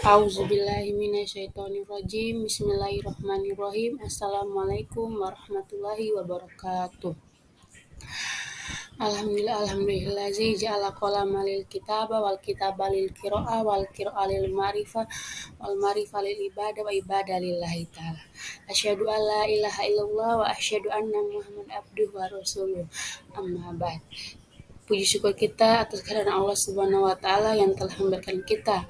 Auzubillahiminasyaitonirrajim. Bismillahirrahmanirrahim. Assalamualaikum warahmatullahi wabarakatuh. Alhamdulillazi ja'ala qalama lil kitaba wal kitaba lil qira'a wal qira'a lil ma'rifah wal ma'rifah lil ibadah wa ibadah lillahi ta'ala. Asyhadu an la ilaha illallah wa asyhadu anna Muhammad abduhu wa rasuluh. Amma ba'd. Puji syukur kita atas kehadiran Allah Subhanahu wa taala yang telah memberikan kita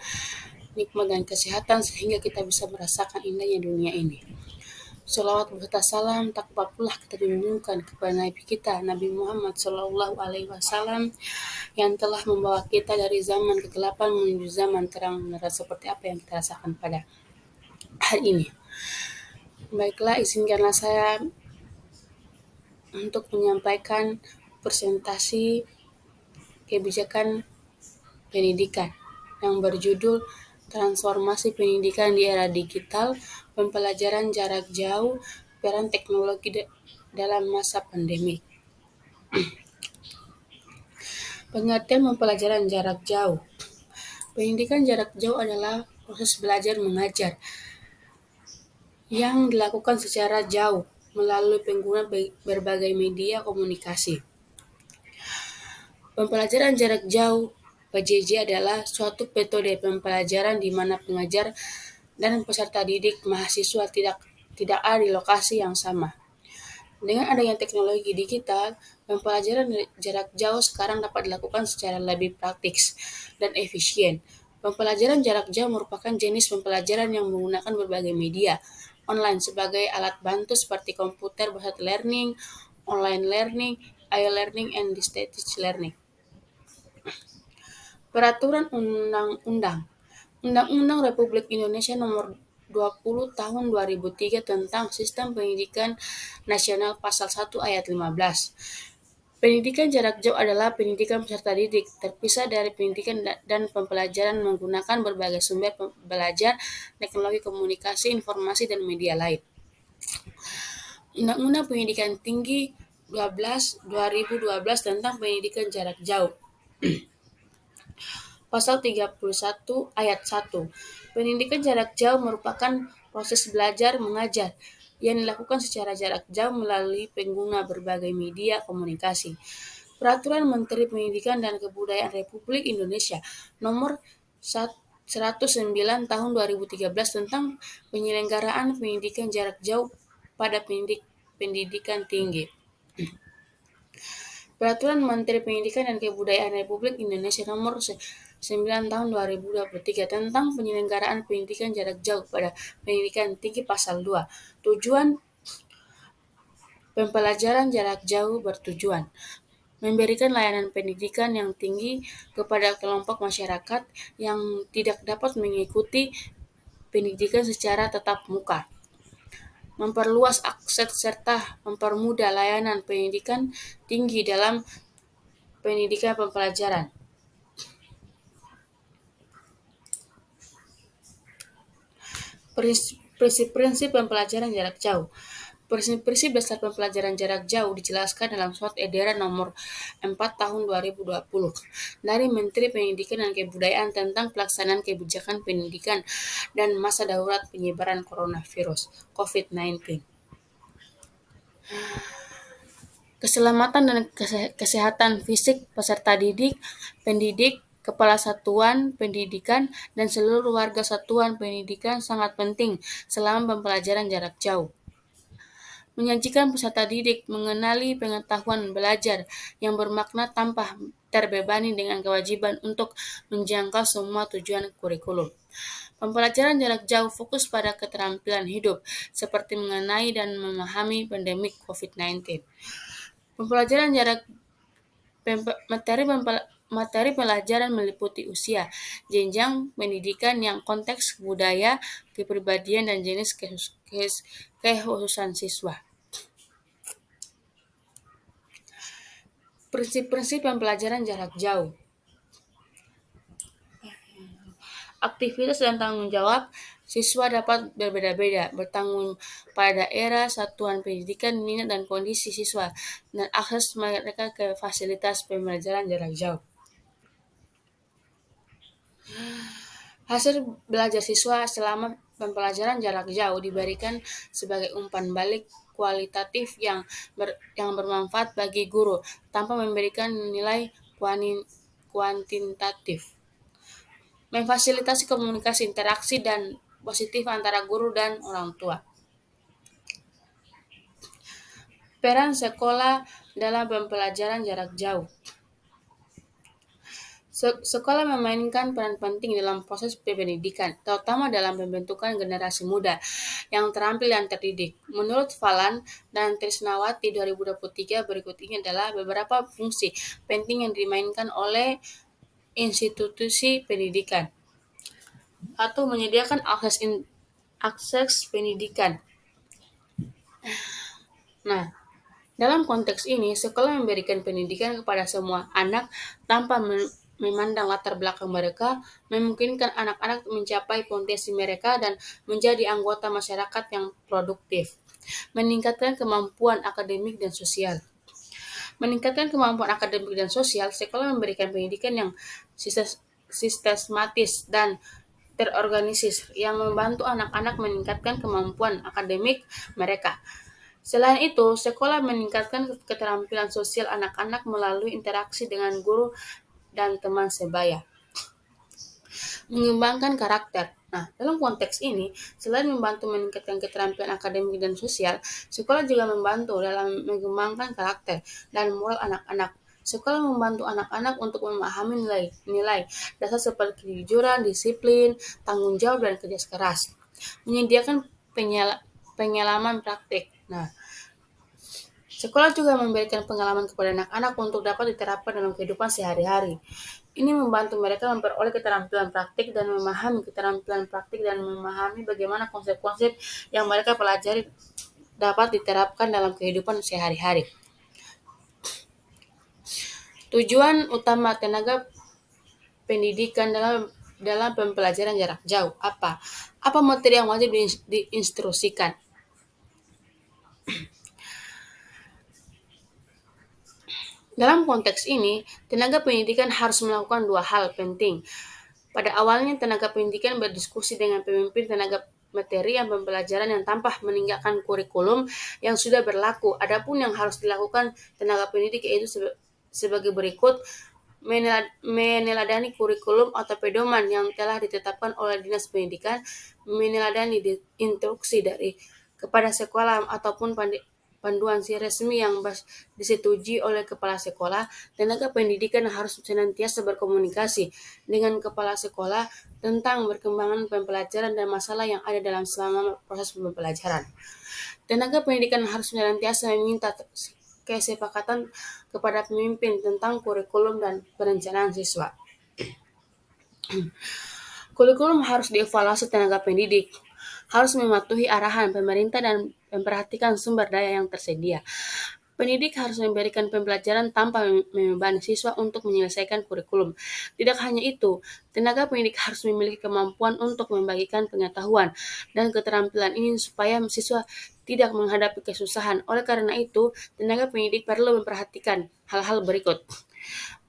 nikmat dan kesehatan sehingga kita bisa merasakan indahnya dunia ini. Salawat beserta salam tak pula kita junjungkan kepada Nabi kita Nabi Muhammad Shallallahu Alaihi Wasallam yang telah membawa kita dari zaman kegelapan menuju zaman terang benerang seperti apa yang kita rasakan pada hari ini. Baiklah, izinkanlah saya untuk menyampaikan presentasi kebijakan pendidikan yang berjudul Transformasi Pendidikan di Era Digital, Pembelajaran Jarak Jauh, Peran Teknologi dalam Masa Pandemi. Pengertian pembelajaran jarak jauh. Pendidikan jarak jauh adalah proses belajar mengajar yang dilakukan secara jauh melalui penggunaan berbagai media komunikasi. Pembelajaran jarak jauh (PJJ) adalah suatu metode pembelajaran di mana pengajar dan peserta didik mahasiswa tidak ada di lokasi yang sama. Dengan adanya teknologi digital, pembelajaran jarak jauh sekarang dapat dilakukan secara lebih praktis dan efisien. Pembelajaran jarak jauh merupakan jenis pembelajaran yang menggunakan berbagai media online sebagai alat bantu seperti komputer based learning, online learning, e-learning, and distance learning. Peraturan Undang-Undang Undang-Undang Republik Indonesia Nomor 20 Tahun 2003 tentang Sistem Pendidikan Nasional Pasal 1 Ayat 15. Pendidikan jarak jauh adalah pendidikan peserta didik terpisah dari pendidikan dan pembelajaran menggunakan berbagai sumber belajar, teknologi komunikasi, informasi, dan media lain. Undang-Undang Pendidikan Tinggi 12 2012 tentang pendidikan jarak jauh. Pasal 31 Ayat 1. Pendidikan jarak jauh merupakan proses belajar mengajar yang dilakukan secara jarak jauh melalui pengguna berbagai media komunikasi. Peraturan Menteri Pendidikan dan Kebudayaan Republik Indonesia Nomor 109 Tahun 2013 tentang penyelenggaraan pendidikan jarak jauh pada pendidikan tinggi. Peraturan Menteri Pendidikan dan Kebudayaan Republik Indonesia Nomor 9 Tahun 2023 tentang penyelenggaraan pendidikan jarak jauh pada pendidikan tinggi Pasal 2. Tujuan pembelajaran jarak jauh bertujuan memberikan layanan pendidikan yang tinggi kepada kelompok masyarakat yang tidak dapat mengikuti pendidikan secara tatap muka, memperluas akses serta mempermudah layanan pendidikan tinggi dalam pendidikan pembelajaran. Prinsip-prinsip pembelajaran jarak jauh. Prinsip-prinsip dasar pembelajaran jarak jauh dijelaskan dalam Surat Edaran Nomor 4 Tahun 2020 dari Menteri Pendidikan dan Kebudayaan tentang pelaksanaan kebijakan pendidikan dan masa darurat penyebaran coronavirus (COVID-19). Keselamatan dan kesehatan fisik peserta didik, pendidik, kepala satuan pendidikan, dan seluruh warga satuan pendidikan sangat penting selama pembelajaran jarak jauh. Menyajikan peserta didik mengenali pengetahuan belajar yang bermakna tanpa terbebani dengan kewajiban untuk menjangkau semua tujuan kurikulum. Pembelajaran jarak jauh fokus pada keterampilan hidup, seperti mengenai dan memahami pandemi COVID-19. Pembelajaran jarak materi pelajaran meliputi usia, jenjang pendidikan yang konteks budaya, kepribadian, dan jenis kekhususan siswa. Prinsip-prinsip pembelajaran jarak jauh. Aktivitas dan tanggung jawab siswa dapat berbeda-beda, bertanggung pada daerah, satuan pendidikan, minat dan kondisi siswa, dan akses mereka ke fasilitas pembelajaran jarak jauh. Hasil belajar siswa selama pembelajaran jarak jauh diberikan sebagai umpan balik kualitatif yang bermanfaat bagi guru tanpa memberikan nilai kuantitatif. Memfasilitasi komunikasi interaksi dan positif antara guru dan orang tua. Peran sekolah dalam pembelajaran jarak jauh. Sekolah memainkan peran penting dalam proses pendidikan, terutama dalam pembentukan generasi muda yang terampil dan terdidik. Menurut Falan dan Trisnawati 2023, berikut ini adalah beberapa fungsi penting yang dimainkan oleh institusi pendidikan. Atau menyediakan akses pendidikan. Nah, dalam konteks ini, sekolah memberikan pendidikan kepada semua anak tanpa memandang latar belakang mereka, memungkinkan anak-anak mencapai potensi mereka dan menjadi anggota masyarakat yang produktif. Meningkatkan kemampuan akademik dan sosial. Meningkatkan kemampuan akademik dan sosial, sekolah memberikan pendidikan yang sistematis dan terorganisir yang membantu anak-anak meningkatkan kemampuan akademik mereka. Selain itu, sekolah meningkatkan keterampilan sosial anak-anak melalui interaksi dengan guru dan teman sebaya. Mengembangkan karakter. Nah, dalam konteks ini, selain membantu meningkatkan keterampilan akademik dan sosial, sekolah juga membantu dalam mengembangkan karakter dan moral anak-anak. Sekolah membantu anak-anak untuk memahami nilai dasar seperti kejujuran, disiplin, tanggung jawab, dan kerja keras. Menyediakan pengalaman praktik. Nah, sekolah juga memberikan pengalaman kepada anak-anak untuk dapat diterapkan dalam kehidupan sehari-hari. Ini membantu mereka memperoleh keterampilan praktik dan memahami bagaimana konsep-konsep yang mereka pelajari dapat diterapkan dalam kehidupan sehari-hari. Tujuan utama tenaga pendidikan dalam pembelajaran jarak jauh apa? Apa materi yang wajib diinstruksikan? Dalam konteks ini, tenaga pendidikan harus melakukan dua hal penting. Pada awalnya, tenaga pendidikan berdiskusi dengan pemimpin tenaga materi yang pembelajaran yang tanpa meninggalkan kurikulum yang sudah berlaku. Adapun yang harus dilakukan tenaga pendidik yaitu sebagai berikut: meneladani kurikulum atau pedoman yang telah ditetapkan oleh Dinas Pendidikan, meneladani instruksi dari kepada sekolah ataupun panduan resmi yang disetujui oleh kepala sekolah. Tenaga pendidikan harus senantiasa berkomunikasi dengan kepala sekolah tentang perkembangan pembelajaran dan masalah yang ada dalam selama proses pembelajaran. Tenaga pendidikan harus senantiasa meminta kesepakatan kepada pemimpin tentang kurikulum dan perencanaan siswa. Kurikulum harus dievaluasi tenaga pendidik, harus mematuhi arahan pemerintah dan memperhatikan sumber daya yang tersedia. Pendidik harus memberikan pembelajaran tanpa membebani siswa untuk menyelesaikan kurikulum. Tidak hanya itu, tenaga pendidik harus memiliki kemampuan untuk membagikan pengetahuan dan keterampilan ini supaya siswa tidak menghadapi kesusahan. Oleh karena itu, tenaga pendidik perlu memperhatikan hal-hal berikut.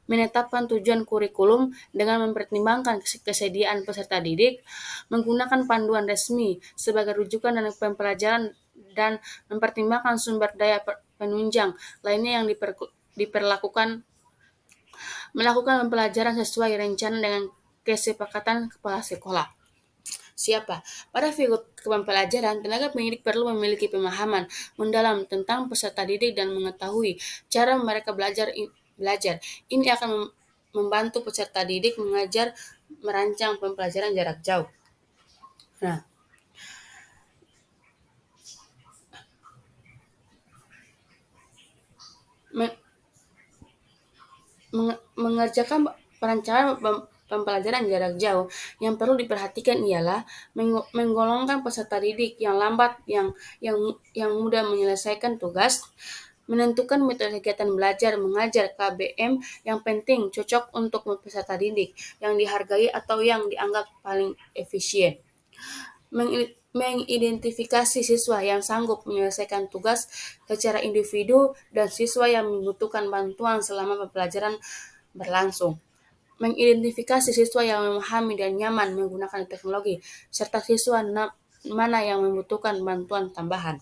Menetapkan tujuan kurikulum dengan mempertimbangkan kesediaan peserta didik, menggunakan panduan resmi sebagai rujukan dalam pembelajaran dan mempertimbangkan sumber daya penunjang lainnya yang melakukan pembelajaran sesuai rencana dengan kesepakatan kepala sekolah. Siapa? Pada figur pembelajaran, tenaga pendidik perlu memiliki pemahaman mendalam tentang peserta didik dan mengetahui cara mereka belajar. Ini akan membantu peserta didik mengajar merancang pembelajaran jarak jauh. Nah, mengerjakan perencanaan pembelajaran jarak jauh yang perlu diperhatikan ialah menggolongkan peserta didik yang lambat, yang mudah menyelesaikan tugas, menentukan metode kegiatan belajar mengajar KBM yang penting cocok untuk peserta didik, yang dihargai atau yang dianggap paling efisien. Mengidentifikasi siswa yang sanggup menyelesaikan tugas secara individu dan siswa yang membutuhkan bantuan selama pembelajaran berlangsung. mengidentifikasi siswa yang memahami dan nyaman menggunakan teknologi, serta siswa mana yang membutuhkan bantuan tambahan.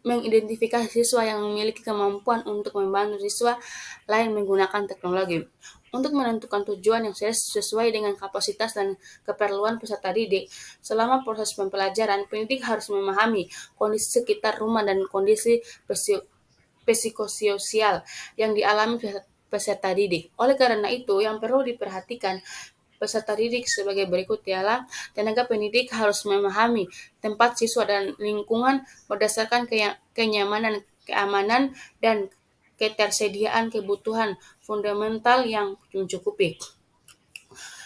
Mengidentifikasi siswa yang memiliki kemampuan untuk membantu siswa lain menggunakan teknologi. Untuk menentukan tujuan yang sesuai dengan kapasitas dan keperluan peserta didik, selama proses pembelajaran, pendidik harus memahami kondisi sekitar rumah dan kondisi psikososial yang dialami peserta didik. Oleh karena itu, yang perlu diperhatikan peserta didik sebagai berikut ialah tenaga pendidik harus memahami tempat siswa dan lingkungan berdasarkan kenyamanan, keamanan, dan ketersediaan kebutuhan fundamental yang mencukupi.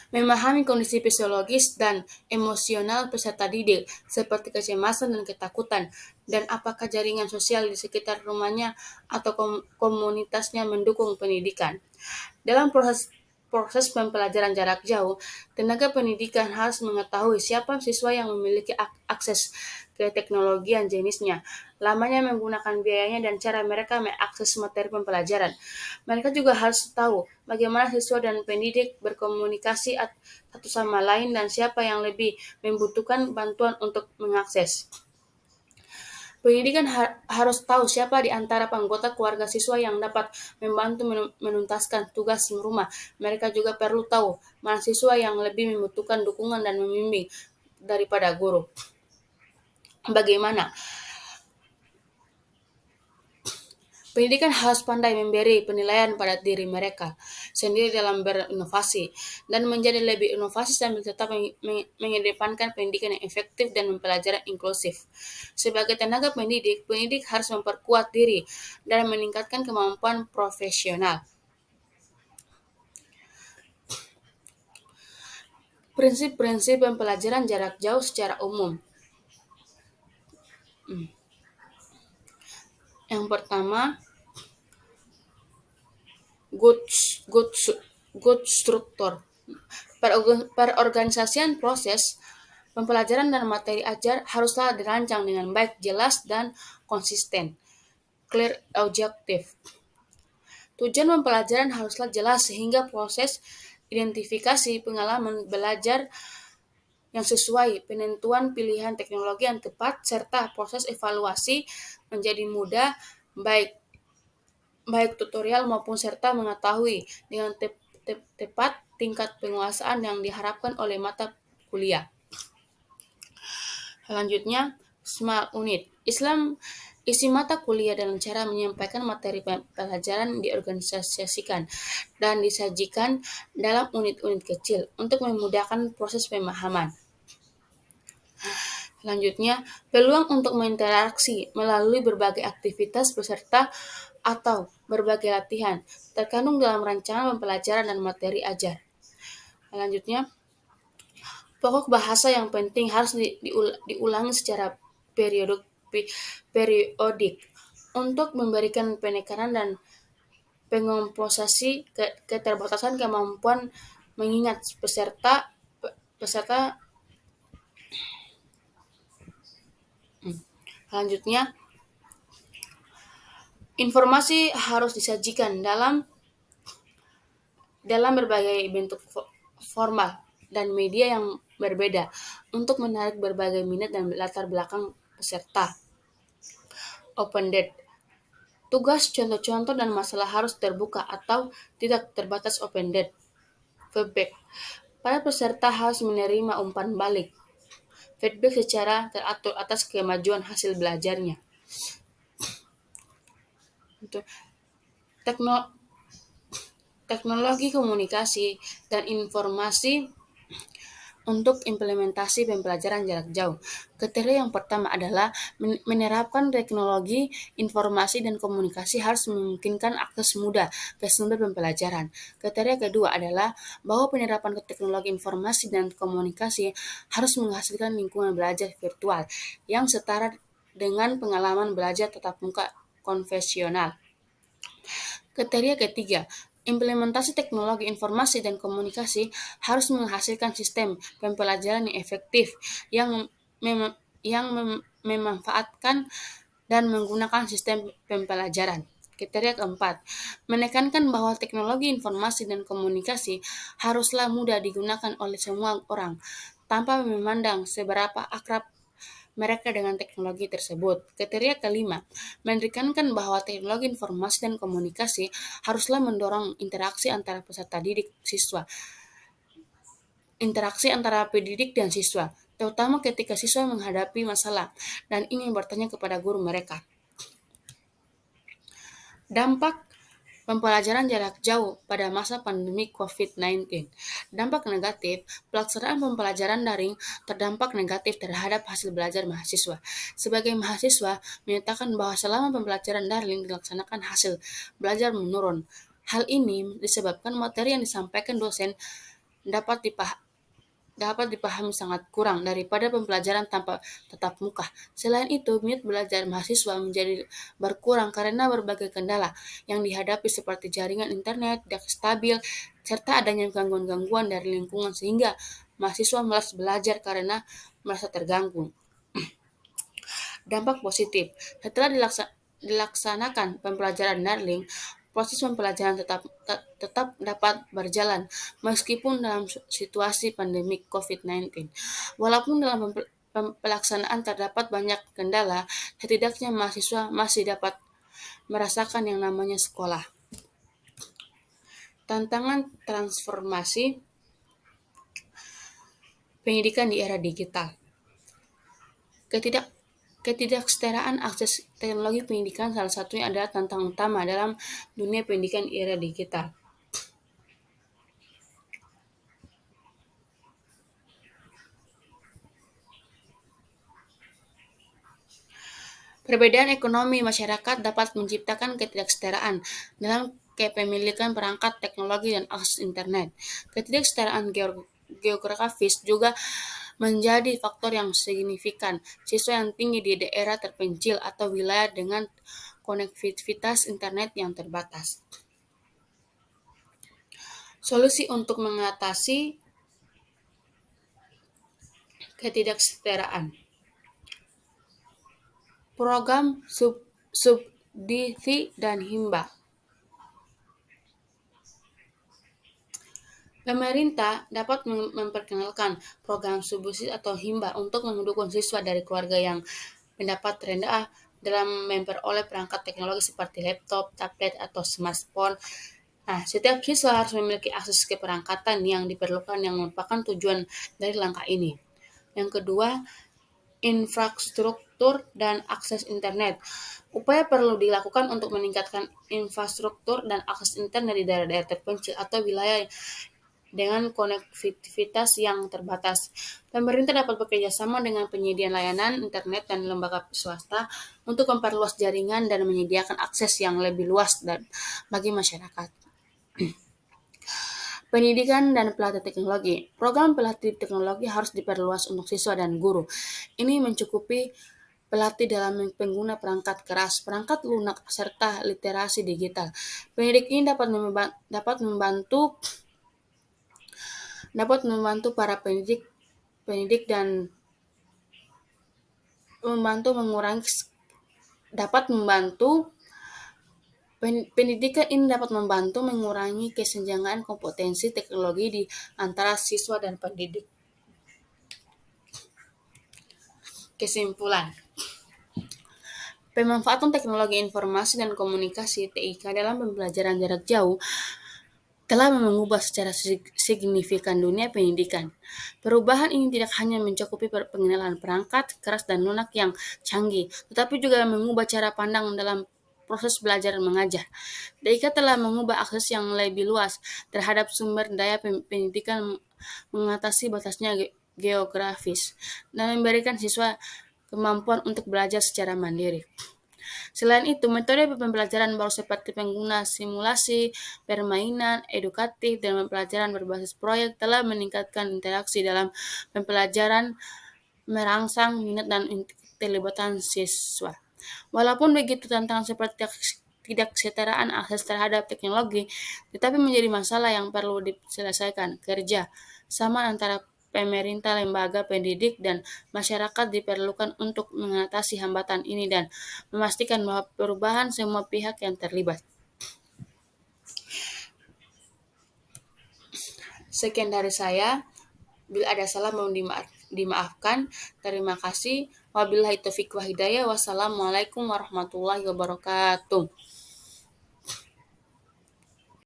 Memahami kondisi fisiologis dan emosional peserta didik, seperti kecemasan dan ketakutan, dan apakah jaringan sosial di sekitar rumahnya atau komunitasnya mendukung pendidikan. Dalam proses pembelajaran jarak jauh, tenaga pendidikan harus mengetahui siapa siswa yang memiliki akses ke teknologi dan jenisnya, lamanya menggunakan biayanya, dan cara mereka mengakses materi pembelajaran. Mereka juga harus tahu bagaimana siswa dan pendidik berkomunikasi satu sama lain dan siapa yang lebih membutuhkan bantuan untuk mengakses. Pendidikan harus tahu siapa di antara anggota keluarga siswa yang dapat membantu menuntaskan tugas rumah. Mereka juga perlu tahu mana siswa yang lebih membutuhkan dukungan dan membimbing daripada guru. Bagaimana? Pendidikan harus pandai memberi penilaian pada diri mereka sendiri dalam berinovasi dan menjadi lebih inovasi sambil tetap mengedepankan pendidikan yang efektif dan pembelajaran inklusif. Sebagai tenaga pendidik, pendidik harus memperkuat diri dan meningkatkan kemampuan profesional. Prinsip-prinsip pembelajaran jarak jauh secara umum. Yang pertama, good structure. Perorganisasian proses pembelajaran dan materi ajar haruslah dirancang dengan baik, jelas, dan konsisten. Clear objective. Tujuan pembelajaran haruslah jelas sehingga proses identifikasi pengalaman belajar yang sesuai, penentuan pilihan teknologi yang tepat, serta proses evaluasi menjadi mudah, baik tutorial maupun serta mengetahui dengan tepat tingkat penguasaan yang diharapkan oleh mata kuliah. Selanjutnya, Smart Unit. Isi mata kuliah dan cara menyampaikan materi pelajaran diorganisasikan dan disajikan dalam unit-unit kecil untuk memudahkan proses pemahaman. Selanjutnya, peluang untuk berinteraksi melalui berbagai aktivitas peserta atau berbagai latihan terkandung dalam rancangan pembelajaran dan materi ajar. Selanjutnya, pokok bahasa yang penting harus diulangi secara periodik untuk memberikan penekanan dan pengomposasi keterbatasan kemampuan mengingat peserta. Selanjutnya, informasi harus disajikan dalam berbagai bentuk formal dan media yang berbeda untuk menarik berbagai minat dan latar belakang peserta. Open-ended. Tugas, contoh-contoh, dan masalah harus terbuka atau tidak terbatas open-ended. Feedback. Para peserta harus menerima umpan balik feedback secara teratur atas kemajuan hasil belajarnya. Teknologi komunikasi dan informasi untuk implementasi pembelajaran jarak jauh. Kriteria yang pertama adalah menerapkan teknologi informasi dan komunikasi harus memungkinkan akses mudah ke sumber pembelajaran. Kriteria kedua adalah bahwa penerapan teknologi informasi dan komunikasi harus menghasilkan lingkungan belajar virtual yang setara dengan pengalaman belajar tatap muka konvensional. Kriteria ketiga, implementasi teknologi informasi dan komunikasi harus menghasilkan sistem pembelajaran yang efektif yang memanfaatkan dan menggunakan sistem pembelajaran. Kriteria keempat, menekankan bahwa teknologi informasi dan komunikasi haruslah mudah digunakan oleh semua orang, tanpa memandang seberapa akrab mereka dengan teknologi tersebut. Kriteria kelima, menekankan bahwa teknologi informasi dan komunikasi haruslah mendorong interaksi antara pendidik dan siswa, terutama ketika siswa menghadapi masalah dan ingin bertanya kepada guru mereka. Dampak pembelajaran jarak jauh pada masa pandemi COVID-19. Dampak negatif, pelaksanaan pembelajaran daring terdampak negatif terhadap hasil belajar mahasiswa. Sebagai mahasiswa, menyatakan bahwa selama pembelajaran daring dilaksanakan hasil belajar menurun. Hal ini disebabkan materi yang disampaikan dosen dapat dipahami sangat kurang daripada pembelajaran tanpa tatap muka. Selain itu, minat belajar mahasiswa menjadi berkurang karena berbagai kendala yang dihadapi seperti jaringan internet tidak stabil, serta adanya gangguan-gangguan dari lingkungan sehingga mahasiswa malas belajar karena merasa terganggu. Dampak positif, setelah dilaksanakan pembelajaran daring, proses pembelajaran tetap dapat berjalan meskipun dalam situasi pandemi COVID-19. Walaupun dalam pelaksanaan terdapat banyak kendala, setidaknya mahasiswa masih dapat merasakan yang namanya sekolah. Tantangan transformasi pendidikan di era digital. Ketidaksetaraan akses teknologi pendidikan salah satunya adalah tantangan utama dalam dunia pendidikan di era digital. Perbedaan ekonomi masyarakat dapat menciptakan ketidaksetaraan dalam kepemilikan perangkat teknologi dan akses internet. Ketidaksetaraan geografis juga menjadi faktor yang signifikan. Siswa yang tinggi di daerah terpencil atau wilayah dengan konektivitas internet yang terbatas. Solusi untuk mengatasi ketidaksetaraan. Program subsidi dan hibah. Pemerintah dapat memperkenalkan program subsidi atau hibah untuk mendukung siswa dari keluarga yang mendapat rendah dalam memperoleh perangkat teknologi seperti laptop, tablet, atau smartphone. Nah, setiap siswa harus memiliki akses ke perangkatan yang diperlukan yang merupakan tujuan dari langkah ini. Yang kedua, infrastruktur dan akses internet. Upaya perlu dilakukan untuk meningkatkan infrastruktur dan akses internet di daerah-daerah terpencil atau wilayah dengan konektivitas yang terbatas. Pemerintah dapat bekerja sama dengan penyedia layanan internet dan lembaga swasta untuk memperluas jaringan dan menyediakan akses yang lebih luas bagi masyarakat. Pendidikan dan pelatihan teknologi. Program pelatihan teknologi harus diperluas untuk siswa dan guru. Ini mencukupi pelatih dalam pengguna perangkat keras, perangkat lunak, serta literasi digital. Pendidik ini dapat membantu para pendidik dan pendidikan ini dapat membantu mengurangi kesenjangan kompetensi teknologi di antara siswa dan pendidik. Kesimpulan, pemanfaatan teknologi informasi dan komunikasi (TIK) dalam pembelajaran jarak jauh telah mengubah secara signifikan dunia pendidikan. Perubahan ini tidak hanya mencakupi pengenalan perangkat keras dan lunak yang canggih, tetapi juga mengubah cara pandang dalam proses belajar dan mengajar. TIK telah mengubah akses yang lebih luas terhadap sumber daya pendidikan, mengatasi batasnya geografis, dan memberikan siswa kemampuan untuk belajar secara mandiri. Selain itu, metode pembelajaran baru seperti pengguna simulasi, permainan edukatif, dan pembelajaran berbasis proyek telah meningkatkan interaksi dalam pembelajaran, merangsang minat dan keterlibatan siswa. Walaupun begitu, tantangan seperti ketidaksetaraan akses terhadap teknologi tetapi menjadi masalah yang perlu diselesaikan. Kerja sama antara pemerintah, lembaga pendidik, dan masyarakat diperlukan untuk mengatasi hambatan ini dan memastikan bahwa perubahan semua pihak yang terlibat. Sekian dari saya. Bila ada salah mohon dimaafkan. Terima kasih. Wabillahi taufiq wa hidayah. Wassalamualaikum warahmatullahi wabarakatuh.